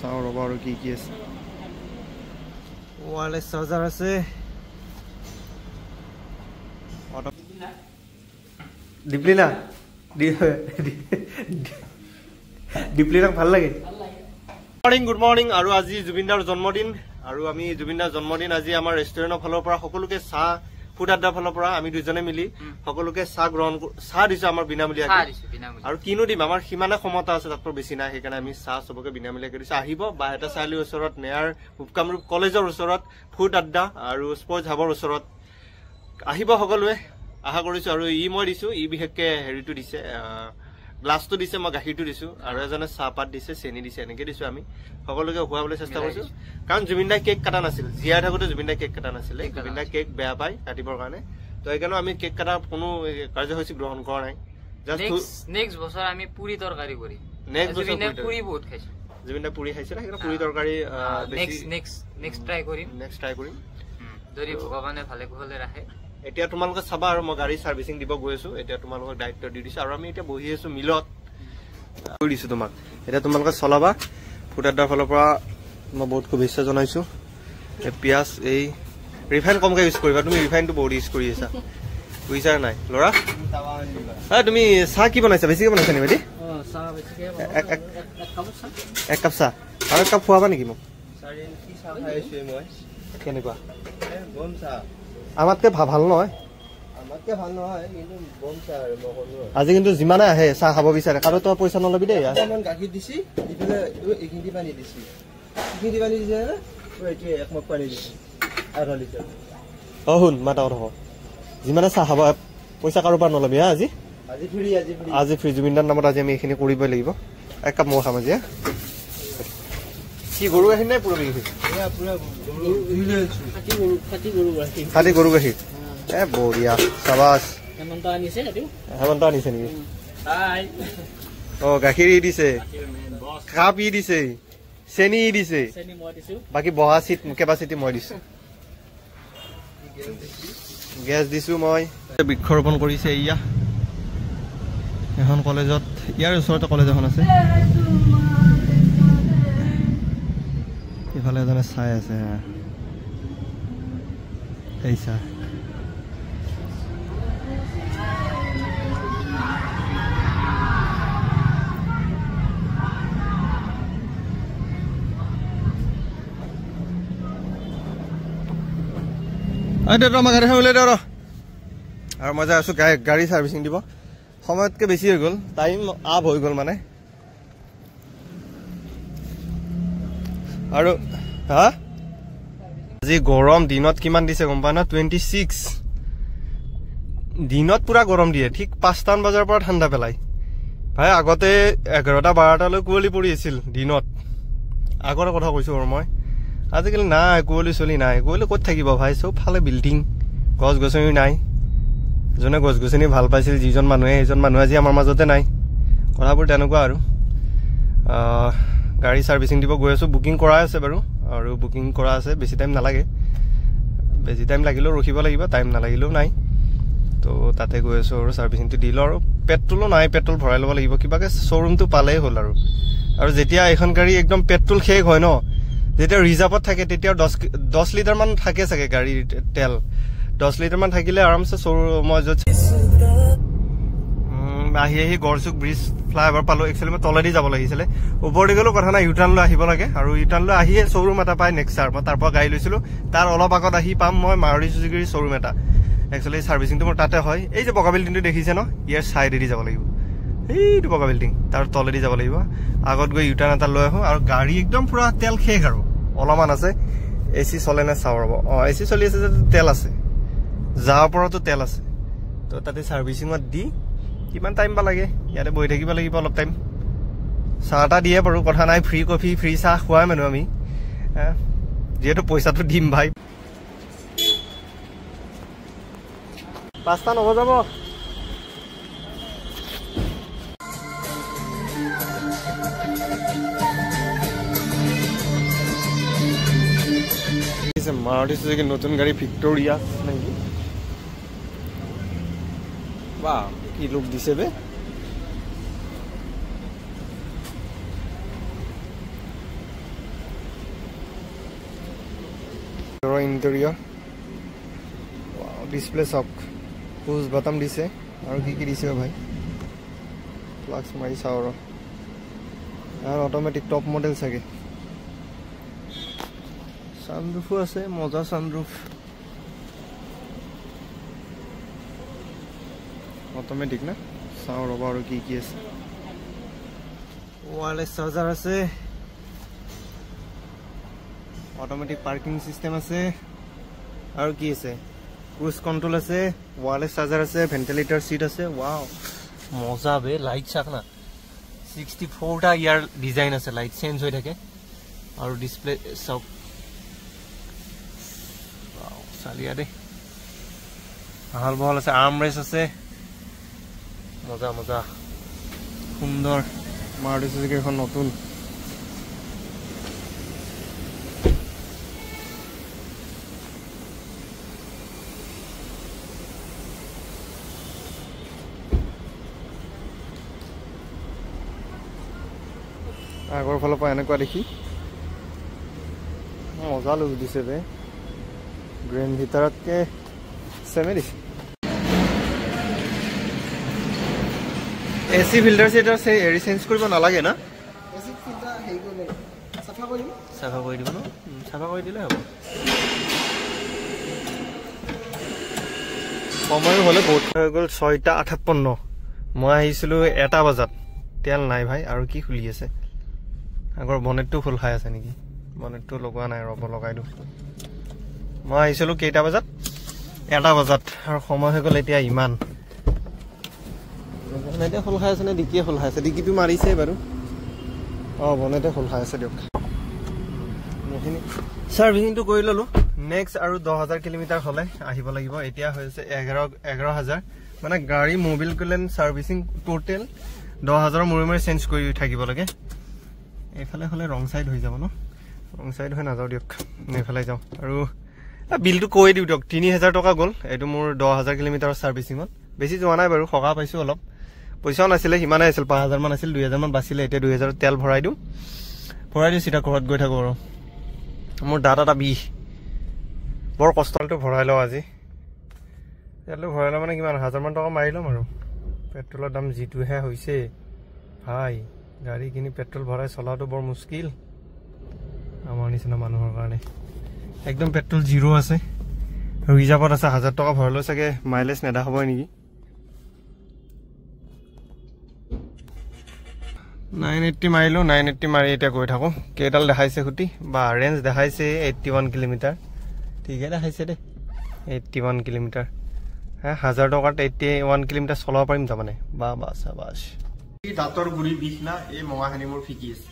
চাওঁ ৰ'ব আৰু কি কি আছে ৱায়াৰলেছ চাৰ্জাৰ আছে ডিপ্লিনা ডিপ্লিনাক ভাল লাগে মৰ্নিং গুড মৰ্নিং আৰু আজি জুবিনদাৰ জন্মদিন আৰু আমি জুবিনদাৰ জন্মদিন আজি আমাৰ ৰেষ্টুৰেণ্টৰ ফালৰ পৰা সকলোকে চাহ ফুড আড্ডাৰ ফালৰ পৰা আমি দুজনে মিলি সকলোকে চাহ দিছো আমাৰ বিনামূলীয়াকৈ আৰু কিনো দিম আমাৰ সিমানে ক্ষমতা আছে তাতকৈ বেছি নাই সেইকাৰণে আমি চাহ চবকে বিনামূলীয়াকৈ দিছো আহিব বাহেতা চাৰিআলিৰ ওচৰত নেয়াৰ কামৰূপ কলেজৰ ওচৰত ফুড আড্ডা আৰু স্পৰ্টছ হাবৰ ওচৰত আহিব সকলোৱে আশা কৰিছো আৰু মই দিছো বিশেষকে হেৰিটো দিছে গ্লাছটো দিছে মই গাখীৰটো দিছো আৰু এজনে চাহপাত দিছে চেনি দিছে এনেকে দিছো আমি সকলোকে খুৱাবলৈ চেষ্টা কৰিছো কাৰণ জুবিনদাই কেক কাটা নাছিল জীয়াই থাকোতে জুবিনদাই কেক কাটা নাছিলে জুবিনদাই কেক বেয়া পায় কাটিবৰ কাৰণে তো এইকাৰণে আমি কেক কাটাৰ কোনো কাৰ্যসূচী গ্ৰহণ কৰা নাই নেক্সট বছৰ আমি পুৰি তৰকাৰী কৰিম পুৰি বহুত খাইছো জুবিনদাই পুৰি খাইছিল সেইকাৰণে পুৰি তৰকাৰী নেক্সট ট্ৰাই কৰিম যদি ভগৱানে ভালে কুশলে ৰাখে এতিয়া তোমালোকে চাবা আৰু মই গাড়ী সাৰ্ভিসিং দিব গৈ আছো এতিয়া তোমালোকক দায়িত্ব দি দিছো আৰু আমি এতিয়া বহি আছো মিলত কৈ দিছো তোমাক এতিয়া তোমালোকে চলাবা ফুড আড্ডাৰ ফালৰ পৰা মই বহুত শুভেচ্ছা জনাইছো এই পিয়াজ এই ৰিফাইন কমকৈ ইউজ কৰিবা তুমি ৰিফাইনটো বহুত ইউজ কৰি আছা বুজিছা নাই ল'ৰা তুমি চাহ কি বনাইছা বেছিকৈ বনাইছা নেকি এক কাপ চাহ আৰু এক কাপ খুৱাবা নেকি মোক কেনেকুৱা আমাতকে ভাল নহয় আজি কিন্তু যিমানে আহে চাহ খাব বিচাৰে কাৰো তই পইচা নলবি দেই গাখীৰ দিছি এইখিনি পানী দিছি একমগ পানী দিছি আধা লিটাৰ শুন মাতা কথা যিমানে চাহ খাব পইচা কাৰোবাৰ নলবি হা আজি ফ্ৰী জুবিনদাৰ নামত আজি আমি এইখিনি কৰিবই লাগিব এক কাপ মই খাম আজি কি গৰু গাখীৰ নাই পুৰবি গাখীৰ খাটি গৰু গাখীৰ বঢ়িয়া চাবাছ হেমন্ত আনিছে নেকি গাখীৰ দিছে কাপ দিছে চেনি দিছে বাকী বহা চিট কেপাচিটি মই দিছো গেছ দিছো মই বৃক্ষৰোপণ কৰিছে ইয়া এখন কলেজত ইয়াৰ ওচৰতে কলেজ এখন আছে ইফালে এজনে চাই আছে এই চাহ আমাৰ গাড়ীখন উলিয়াই দিওঁ আৰু মই যাই আছো গাড়ী চাৰ্ভিচিং দিব সময়তকৈ বেছি হৈ গ'ল টাইম আপ হৈ গ'ল মানে আৰু আজি গৰম দিনত কিমান দিছে গম পায় ন 26 দিনত পুৰা গৰম দিয়ে ঠিক 5টামান বজাৰ পৰা ঠাণ্ডা পেলাই ভাই আগতে 11টা 12টালৈ কুঁৱলী পৰি আছিল দিনত আগৰ কথা কৈছো আৰু মই আজিকালি নাই কুঁৱলী চলি নাই কুঁৱলী ক'ত থাকিব ভাই চব ফালে বিল্ডিং গছ গছনি নাই যোনে গছ গছনি ভাল পাইছিল যিজন মানুহে সেইজন মানুহ আজি আমাৰ মাজতে নাই কথাবোৰ তেনেকুৱা আৰু গাড়ী সাৰ্ভিসিং দিব গৈ আছো বুকিং কৰা আছে বাৰু আৰু বুকিং কৰা আছে বেছি টাইম নালাগে বেছি টাইম লাগিলেও ৰখিব লাগিব টাইম নালাগিলেও নাই তো তাতে গৈ আছো আৰু সাৰ্ভিসিংটো দিলো আৰু পেট্ৰলো নাই পেট্ৰল ভৰাই ল'ব লাগিব কিবাকে শ্বৰুমটো পালেই হ'ল আৰু যেতিয়া এখন গাড়ী একদম পেট্ৰল শেষ হয় ন যেতিয়া ৰিজাৰ্ভত থাকে তেতিয়া 10 লিটাৰ মান থাকে চাগে গাড়ীৰ তেল 10 লিটাৰ মান থাকিলে আৰামছে মই য'ত আহি গড়চুক ব্ৰিজ ফ্লাইঅভাৰ পালো একচুৱেলি মই তলেদি যাব লাগিছিলে ওপৰদি গ'লো কথা নাই ইউটাৰ্ণলৈ আহিব লাগে আৰু ইউটাৰ্ণলৈ আহিয়ে শ্বৰুম এটা পাই নেক্সাৰ মই তাৰ পৰা গাড়ী লৈছিলো তাৰ অলপ আগত আহি পাম মই মাৰুতি চুজুকিৰ শ্বৰুম এটা একচুৱেলি চাৰ্ভিচিংটো মোৰ তাতে হয় এই যে বগা বিল্ডিংটো দেখিছে ন ইয়াৰ চাইডেদি যাব লাগিব এইটো বগা বিল্ডিং তাৰ তলেদি যাব লাগিব আগত গৈ ইউটাৰ্ণ এটা লৈ আহোঁ আৰু গাড়ী একদম পুৰা তেল শেষ আৰু অলপমান আছে এচি চলে নে চাওঁ ৰ'ব এচি চলি আছে যদি তেল আছে যাৰ পৰাতো তেল আছে তো তাতে চাৰ্ভিচিঙত দি কিমান টাইম বা লাগে ইয়াতে বহি থাকিব লাগিব অলপ টাইম চাহ এটা দিয়ে বাৰু কথা নাই ফ্ৰী কফি ফ্ৰী চাহ খোৱাই মানুহ আমি যিহেতু পইচাটো দিম ভাই 5টা নবজাব মাৰুতি চুজুকি নতুন গাড়ী ভিক্টোৰিয়া নাকি বাহ কি লুক দিছে বে ইণ্টেৰিয়ৰ ডিছপ্লে চক পুজ বাটাম দিছে আৰু কি কি দিছে ভাই ফ্লাক্স মাৰি চাওঁ আৰু অট'মেটিক টপ মডেল চাগে সানৰুফো আছে মজা সানৰুফ অট'মেটিক না চাওঁ ৰ'বা আৰু কি কি আছে ওয়াৰলেস চাৰ্জাৰ আছে অটোমেটিক পাৰ্কিং সিস্টেম আছে আৰু কি আছে ক্ৰুজ কন্ট্ৰোল আছে ওয়ারলেস চার্জার আছে ভেন্টিলেটর সিট আছে ওয়াও মজা বে লাইট চাক না 64 টা ইয়ার ডিজাইন আছে লাইট চেঞ্জ হৈ থাকে আৰু ডিসপ্লে সব ওয়াও চালিয়া দে ভাল ভাল আছে আৰ্মৰেস আছে মজা মজা সুন্দৰ মাৰুতি সুজুকি এখন নতুন আগৰ ফালৰ পৰা এনেকুৱা দেখি মজা লুক দিছে বে গ্ৰেণ্ড ভিতৰতকে চেমে দিছে এসি ফিল্টাৰ সেটাৰ সে এৰি চেঞ্জ কৰিব নালাগে না এসি ফিল্টাৰ হেই গলে সাফা কৰি দিব ন সাফা কৰি দিলে হ'ব সময় হলে বহুত হৈ গ'ল 6:58 মই আহিছিলো 1 বজাত তেল নাই ভাই আৰু কি খুলি আছে আগৰ বনেটটো ফুল খাই আছে নেকি বনেটটো লগোৱা নাই ৰব লগাই দিও মই আহিছিলো কেইটা বজাত 1 বজাত আৰু সময় হৈ গ'ল এতিয়া ইমান বনেটে ফুল খাই আছে নে ডিকিয়ে ফুল খাই আছে ডিকিটো মাৰিছে বাৰু বনেটে ফুল খাই আছে দিয়ক সাৰ্ভিসিংটো কৰি ললো নেক্সট আৰু 10000 কিলোমিটাৰ হলে আহিব লাগিব এতিয়া হৈছে 11000 মানে গাড়ী মোবিল কলেন সাৰ্ভিসিং টোটাল 10000 মুৰে চেঞ্জ কৰি থাকিব লাগে এফালে হলে ৰং সাইড হৈ যাব ন ৰং সাইড হৈ নাযাও দিয়ক নেফালে যাও আৰু বিলটো কৈ দিও দিয়ক 3000 টকা গল এটো মোৰ 10000 কিলোমিটাৰ সাৰ্ভিসিংত বেছি যোৱা নাই বাৰু খকা পাইছো অলপ পইচা নাছিলে হিমানে আছিল 5000 মান আছিল 2000 মান বাছিলে এতিয়া 2000 তেল ভৰাই দিও সিটা ঘৰত গৈ থাকো আৰু মোৰ দাদাটা বি বৰ কষ্টলটো ভৰাই লও আজি তেলটো ভৰাই লও মানে কিমান 1000 মান টকা মাৰি লম আৰু পেট্ৰলৰ দাম জিটোহে হৈছে ভাই গাড়ী কিনি পেট্ৰল ভৰাই চলাটো বৰ মুস্কিল আমাৰ নিচিনা মানুহৰ কাৰণে একদম পেট্ৰল জিৰো আছে ৰিজাৰ্ভত আছে 1000 টকা ভৰালৈ চাগে মাইলেজ নেদা হ'ব নেকি 980 মাৰিলো 980 মাৰি এতিয়া গৈ থাকো কেইডাল দেখাইছে খুটি বা ৰেঞ্জ দেখাইছে 81 কিলোমিটাৰ ঠিকে দেখাইছে দে 81 কিলোমিটাৰ 1000 টকাত 81 কিলোমিটাৰ চলাব পাৰিম তাৰ মানে বা বা সাবাস এই দাঁতৰ গুৰি বিষ না এই মঙাহানি মোৰ ফিকি আছে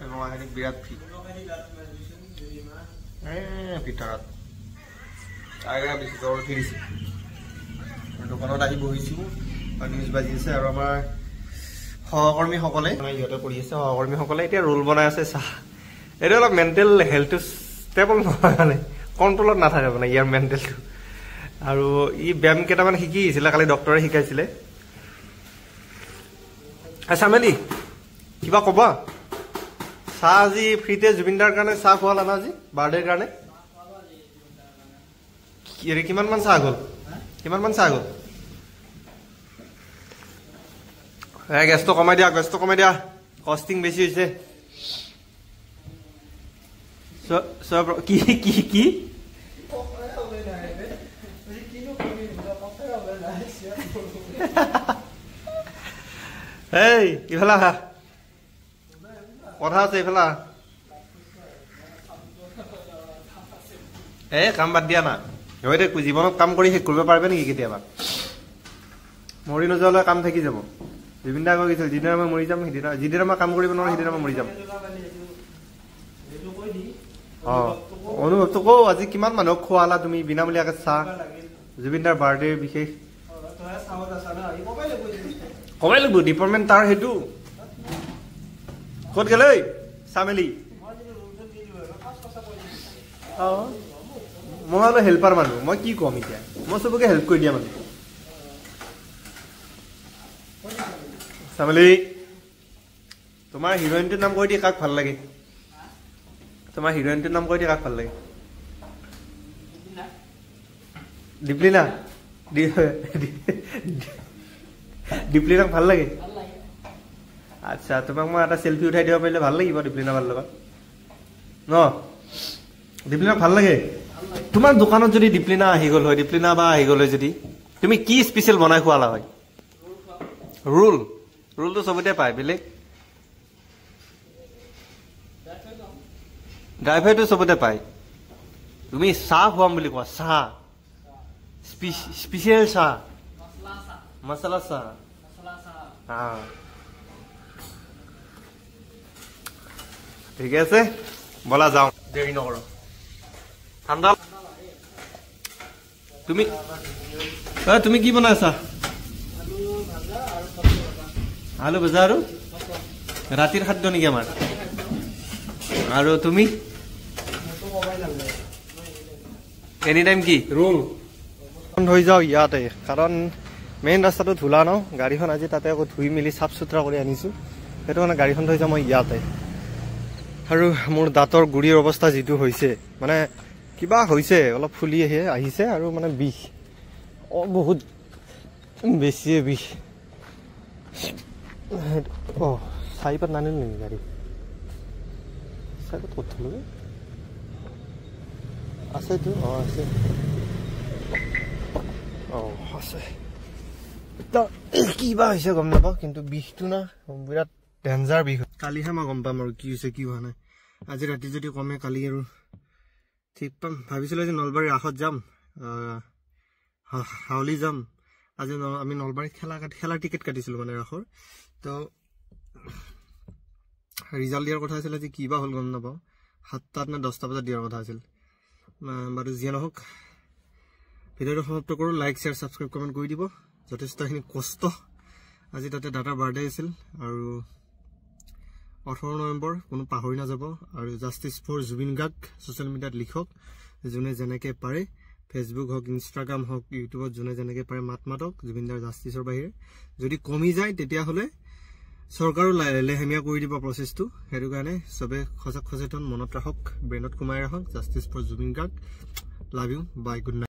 এই মঙাহানি বিৰাট ফিক ভিতৰত আগা বেছি জ্বৰ উঠি দিছে দোকানত আহি বহিছো নিউজ বাজি আছে আৰু আমাৰ সহকৰ্মীসকলে ইহঁতে কৰি আছে সহকৰ্মীসকলে এতিয়া ৰোল বনাই আছে চাহ এইটো অলপ মেণ্টেল হেল্থটো ষ্টেবল নহয় মানে কণ্ট্ৰলত নাথাকে মানে ইয়াৰ মেণ্টেলটো আৰু ই ব্যায়াম কেইটামান শিকিছিলে কালি ডক্টৰে শিকাইছিলে চামেলি কিবা ক'বা চাহ আজি ফ্ৰীতে জুবিনদাৰ কাৰণে চাহ খোৱালা না আজি বাৰ্থডেৰ কাৰণে কিমান মান চাহ গ'ল গেছটো কমাই দিয়া কষ্টিং বেছি হৈছে কি এই ইফালে আহা কথা আছে ইফালে কাম বাদ দিয়া না জীৱনত কাম কৰি শেষ কৰিব পাৰিবে নেকি কেতিয়াবা মৰি নোযোৱালৈ কাম থাকি যাব জুবিন দা কৈ গৈছিল যিদিনা মই মৰি যাম সেইদিনা যিদিনা মই কাম কৰিব নোৱাৰো সেইদিনা মই মৰি যাম অনুভৱটো কওঁ আজি কিমান মানুহক খোৱালা তুমি বিনামূলীয়াকে চাহ জুবিন দাৰ বাৰ্থডে বিশেষ কমাই লাগিব ডিপাৰ্টমেণ্ট তাৰ সেইটো ক'ত গেল চামেলি মই অলপ হেল্পাৰ মানুহ মই কি কম এতিয়া মই চবকে হেল্প কৰি দিয়া মানুহ চামেলি তোমাৰ হিৰোইনটোৰ নাম কৈ দিয়া কাক ভাল লাগে তোমাৰ হিৰোইনটোৰ নাম কৈ দিয়া কাক ভাল লাগে দীপলিনা দীপলিনাক ভাল লাগে আচ্ছা তোমাক মই এটা সেলফি উঠাই দিব পাৰিলে ভাল লাগিব দীপলিনা ভাল লগত ন দীপলিনাক ভাল লাগে তোমাৰ দোকানত যদি দীপলিনা আহি গ'ল হয় দীপলিনা বা আহি গ'ল হয় যদি তুমি কি স্পেচিয়েল বনাই খোৱালা হয় ৰোলটো চবতে পায় বেলেগ ড্ৰাই ফ্ৰাইটো চবতে পায় তুমি চাহ খুৱাম বুলি কোৱা চাহ স্পেচিয়েল চাহ মছলা চাহ ঠিক আছে বলা যাওঁ দেৰি নকৰো ঠাণ্ডা তুমি কি বনাইছা আলু ভজা আৰু ৰাতিৰ খাদ্য নেকি আমাৰ আৰু তুমি এনি টাইম কি ৰোল হৈ যাওঁ ইয়াতে কাৰণ মেইন ৰাস্তাটো ধূলা ন গাড়ীখন আজি তাতে আকৌ ধুই মেলি চাফ চুতৰা কৰি আনিছোঁ সেইটো কাৰণে গাড়ীখন থৈ যাওঁ মই ইয়াতে আৰু মোৰ দাঁতৰ গুৰিৰ অৱস্থা যিটো হৈছে মানে কিবা হৈছে অলপ ফুলি আহিছে আৰু মানে বিষ বহুত বেছিয়ে বিষ চাৰিপাত নানিলো নেকি গাড়ী চাৰিপাত ক'ত থলো আছেতো আছে আছে কিবা হৈছে গম নাপাওঁ কিন্তু বিষটো না বিৰাট ডেঞ্জাৰ বিষ কালিহে মই গম পাম আৰু কি হৈছে কি হোৱা নাই আজি ৰাতি যদি কমে কালি আৰু ঠিক পাম ভাবিছিলোঁ যে নলবাৰী ৰাসত যাম হাউলি যাম আজি আমি নলবাৰীত খেলাৰ টিকেট কাটিছিলোঁ মানে ৰাসৰ তো ৰিজাল্ট দিয়াৰ কথা আছিল আজি কিবা হ'ল গম নাপাওঁ 7টাত নে 10টা বজাত দিয়াৰ কথা আছিল বাৰু যিয়ে নহওক ভিডিঅ'টো সমাপ্ত কৰোঁ লাইক শ্বেয়াৰ ছাবস্ক্ৰাইব কমেণ্ট কৰি দিব যথেষ্টখিনি কষ্ট আজি তাতে দাদাৰ বাৰ্থডে আছিল আৰু 18 নৱেম্বৰ কোনো পাহৰি নাযাব আৰু justice for Zubeen Garg social মিডিয়াত লিখক যোনে যেনেকৈ পাৰে ফেচবুক হওক ইনষ্টাগ্ৰাম হওক ইউটিউবত যোনে যেনেকৈ পাৰে মাতক জুবিনদাৰ জাষ্টিছৰ বাহিৰে যদি কমি যায় তেতিয়াহ'লে চৰকাৰো লেহেমীয়া কৰি দিব প্ৰচেছটো সেইটো কাৰণে চবে সজাগ সচেতন মনত ৰাখক ব্ৰেইনত সোমাই ৰাখক justice for Zubeen Garg love you bye good night